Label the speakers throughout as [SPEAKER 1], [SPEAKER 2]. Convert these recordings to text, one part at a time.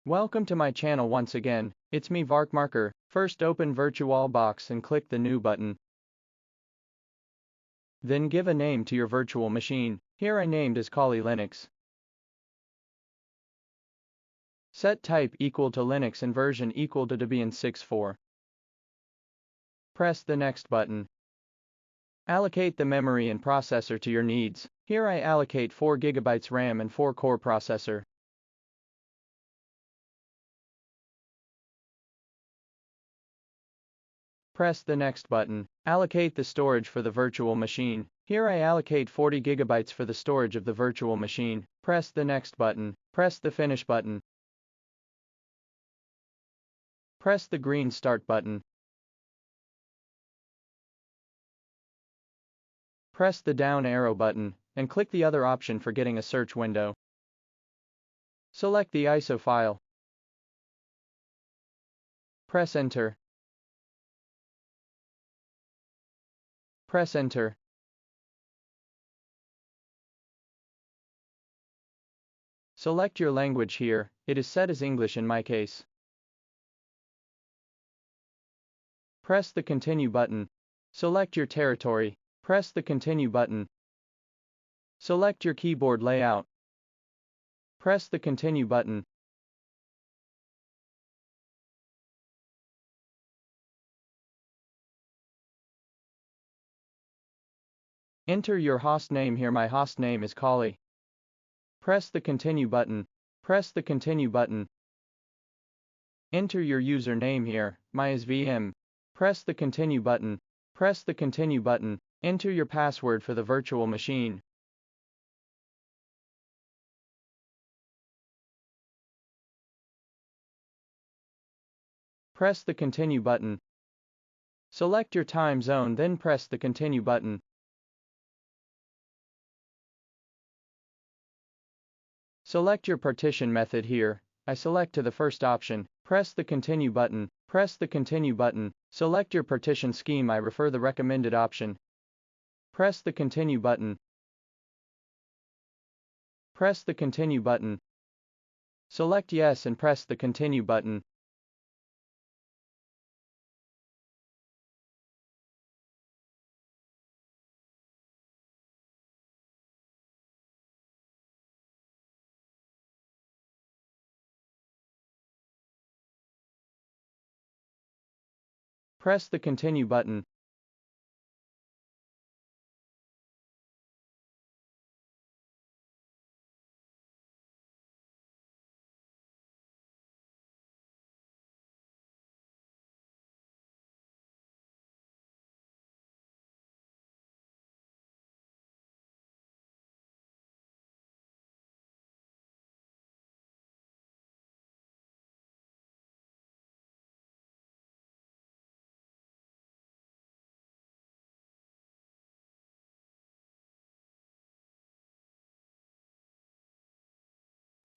[SPEAKER 1] Welcome to my channel once again, it's me VarkMarker. First open VirtualBox and click the New button. Then give a name to your virtual machine, here I named as Kali Linux. Set type equal to Linux and version equal to Debian 6.4. Press the Next button. Allocate the memory and processor to your needs, here I allocate 4 GB RAM and 4 core processor. Press the Next button. Allocate the storage for the virtual machine. Here I allocate 40 GB for the storage of the virtual machine. Press the Next button. Press the Finish button. Press the green Start button. Press the down arrow button, and click the other option for getting a search window. Select the ISO file. Press Enter. Press Enter. Select your language here, it is set as English in my case. Press the Continue button. Select your territory. Press the Continue button. Select your keyboard layout. Press the Continue button. Enter your host name here, my host name is Kali. Press the Continue button. Press the Continue button. Enter your username here, mine is VM. Press the Continue button. Press the Continue button. Enter your password for the virtual machine. Press the Continue button. Select your time zone, then press the Continue button. Select your partition method here, I select to the first option. Press the Continue button. Press the Continue button. Select your partition scheme, I prefer the recommended option. Press the Continue button. Press the Continue button. Select Yes and press the Continue button. Press the Continue button.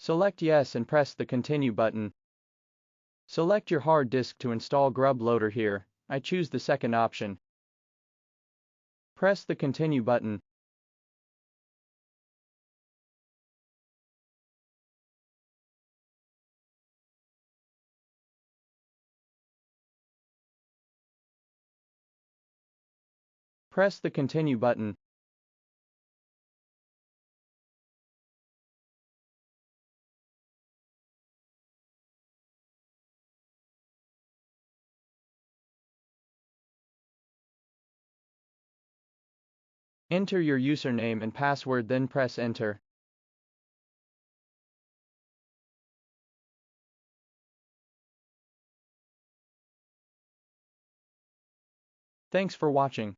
[SPEAKER 1] Select Yes and press the Continue button. Select your hard disk to install Grub Loader here, I choose the second option. Press the Continue button. Press the Continue button. Enter your username and password, then press Enter. Thanks for watching.